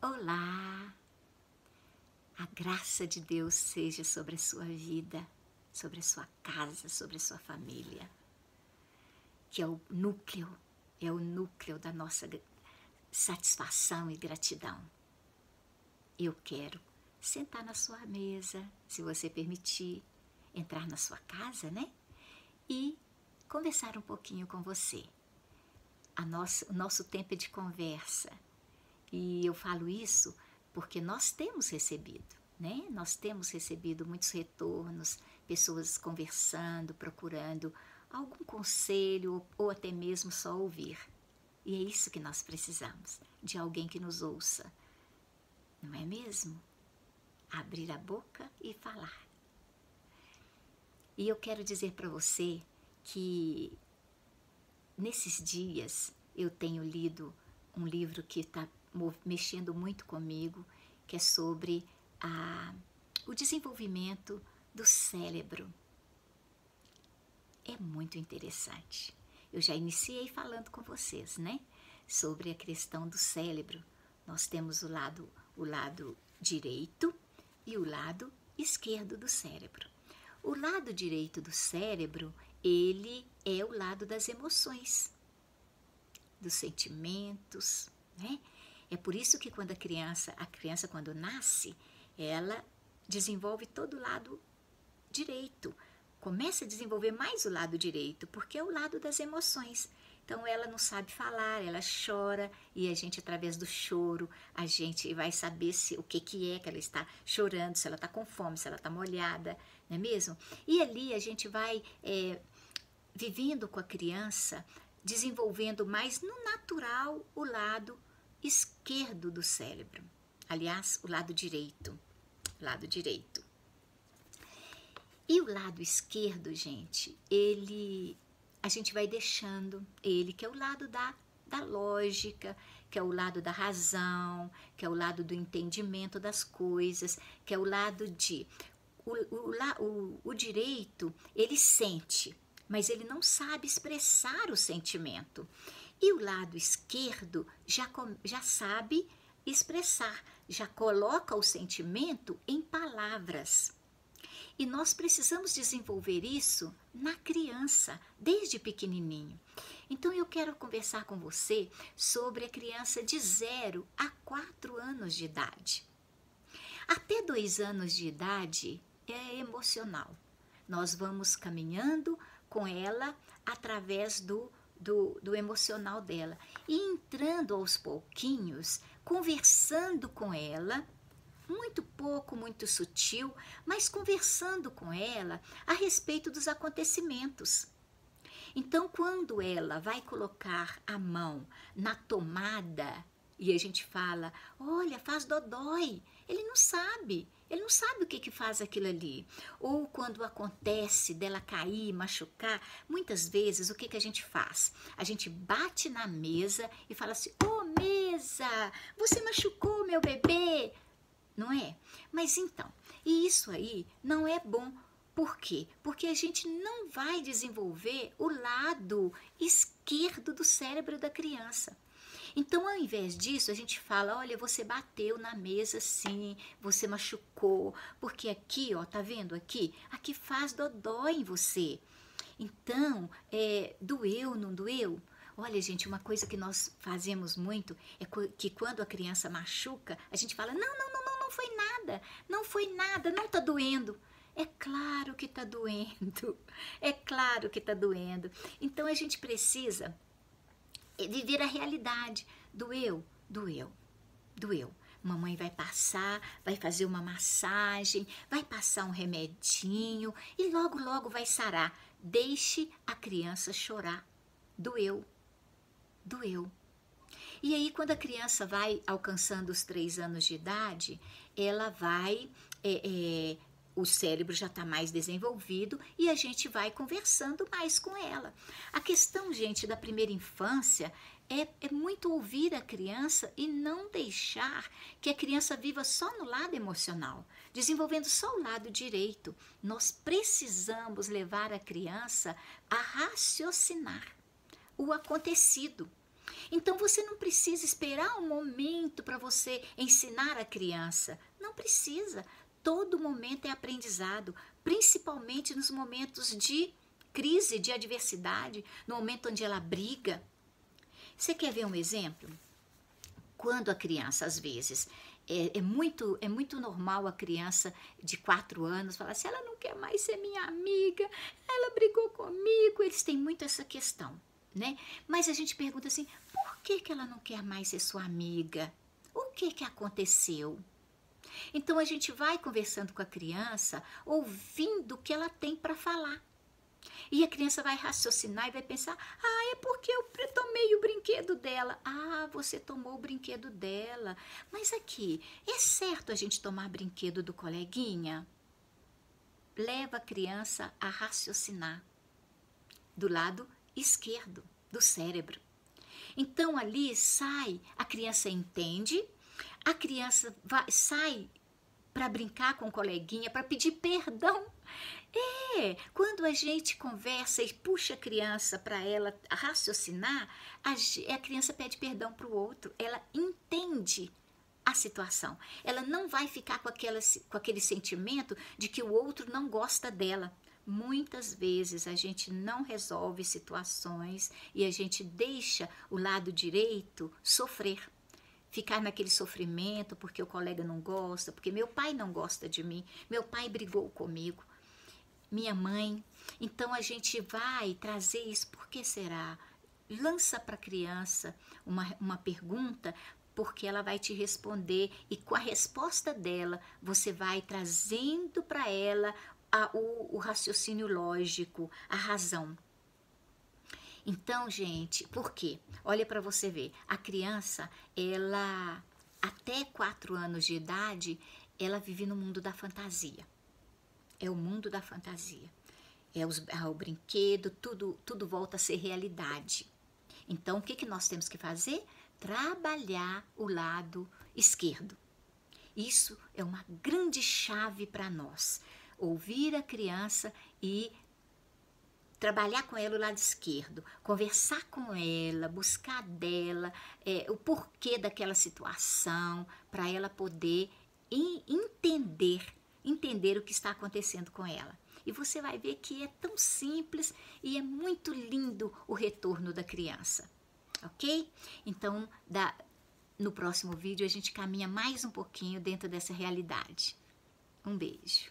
Olá! A graça de Deus seja sobre a sua vida, sobre a sua casa, sobre a sua família, que é o núcleo da nossa satisfação e gratidão. Eu quero sentar na sua mesa, se você permitir, entrar na sua casa, né? E conversar um pouquinho com você. O nosso tempo é de conversa. E eu falo isso porque nós temos recebido, né? Nós temos recebido muitos retornos, pessoas conversando, procurando algum conselho ou até mesmo só ouvir. E é isso que nós precisamos, de alguém que nos ouça, não é mesmo? Abrir a boca e falar. E eu quero dizer para você que nesses dias eu tenho lido um livro que está mexendo muito comigo, que é sobre o desenvolvimento do cérebro. É muito interessante. Eu já iniciei falando com vocês, né? Sobre a questão do cérebro. Nós temos o lado direito e o lado esquerdo do cérebro. O lado direito do cérebro, ele é o lado das emoções, dos sentimentos, né? É por isso que quando a criança quando nasce, ela desenvolve todo o lado direito. Começa a desenvolver mais o lado direito, porque é o lado das emoções. Então ela não sabe falar, ela chora e a gente, através do choro, a gente vai saber o que é que ela está chorando, se ela está com fome, se ela está molhada, não é mesmo? E ali a gente vai vivendo com a criança, desenvolvendo mais no natural o lado esquerdo do cérebro. Aliás, o lado direito. E o lado esquerdo, gente, a gente vai deixando ele, que é o lado da lógica, que é o lado da razão, que é o lado do entendimento das coisas, que é o lado de... O direito, ele sente, mas ele não sabe expressar o sentimento. E o lado esquerdo já sabe expressar, já coloca o sentimento em palavras. E nós precisamos desenvolver isso na criança, desde pequenininho. Então eu quero conversar com você sobre a criança de 0 a 4 anos de idade. Até 2 anos de idade é emocional. Nós vamos caminhando com ela através do emocional dela e entrando aos pouquinhos, conversando com ela, muito pouco, muito sutil, mas conversando com ela a respeito dos acontecimentos. Então, quando ela vai colocar a mão na tomada e a gente fala, olha, faz dodói, ele não sabe o que faz aquilo ali. Ou quando acontece dela cair, machucar, muitas vezes o que a gente faz? A gente bate na mesa e fala assim, ô mesa, você machucou meu bebê, não é? Mas então, e isso aí não é bom. Por quê? Porque a gente não vai desenvolver o lado esquerdo do cérebro da criança. Então, ao invés disso, a gente fala, olha, você bateu na mesa sim, você machucou, porque aqui, ó, tá vendo aqui? Aqui faz dodói em você. Então, doeu, não doeu? Olha, gente, uma coisa que nós fazemos muito é que quando a criança machuca, a gente fala, não foi nada, não tá doendo. É claro que tá doendo, é claro que tá doendo. Então, a gente precisa viver a realidade. Doeu. Mamãe vai passar, vai fazer uma massagem, vai passar um remedinho e logo vai sarar. Deixe a criança chorar. Doeu. E aí, quando a criança vai alcançando os 3 anos de idade, ela vai... o cérebro já está mais desenvolvido e a gente vai conversando mais com ela. A questão, gente, da primeira infância é muito ouvir a criança e não deixar que a criança viva só no lado emocional, desenvolvendo só o lado direito. Nós precisamos levar a criança a raciocinar o acontecido. Então você não precisa esperar um momento para você ensinar a criança. Não precisa. Todo momento é aprendizado, principalmente nos momentos de crise, de adversidade, no momento onde ela briga. Você quer ver um exemplo? Quando a criança, às vezes, é muito normal a criança de 4 anos falar assim, ela não quer mais ser minha amiga, ela brigou comigo, eles têm muito essa questão, né? Mas a gente pergunta assim, por que ela não quer mais ser sua amiga? O que aconteceu? Então a gente vai conversando com a criança, ouvindo o que ela tem para falar. E a criança vai raciocinar e vai pensar, é porque eu tomei o brinquedo dela. Você tomou o brinquedo dela. Mas aqui, é certo a gente tomar brinquedo do coleguinha? Leva a criança a raciocinar do lado esquerdo do cérebro. Então ali a criança entende, a criança sai para brincar com o coleguinha, para pedir perdão. Quando a gente conversa e puxa a criança para ela raciocinar, a criança pede perdão para o outro, ela entende a situação. Ela não vai ficar com aquele sentimento de que o outro não gosta dela. Muitas vezes a gente não resolve situações e a gente deixa o lado direito sofrer. Ficar naquele sofrimento porque o colega não gosta, porque meu pai não gosta de mim, meu pai brigou comigo, minha mãe. Então a gente vai trazer isso. Por que será? Lança para a criança uma pergunta, porque ela vai te responder e com a resposta dela você vai trazendo para ela o raciocínio lógico, a razão. Então, gente, por quê? Olha para você ver, a criança, ela até 4 anos de idade, ela vive no mundo da fantasia. É o mundo da fantasia. É o brinquedo, tudo volta a ser realidade. Então, o que nós temos que fazer? Trabalhar o lado esquerdo. Isso é uma grande chave para nós. Ouvir a criança e trabalhar com ela o lado esquerdo, conversar com ela, buscar dela o porquê daquela situação, para ela poder entender o que está acontecendo com ela. E você vai ver que é tão simples e é muito lindo o retorno da criança, ok? Então, no próximo vídeo a gente caminha mais um pouquinho dentro dessa realidade. Um beijo.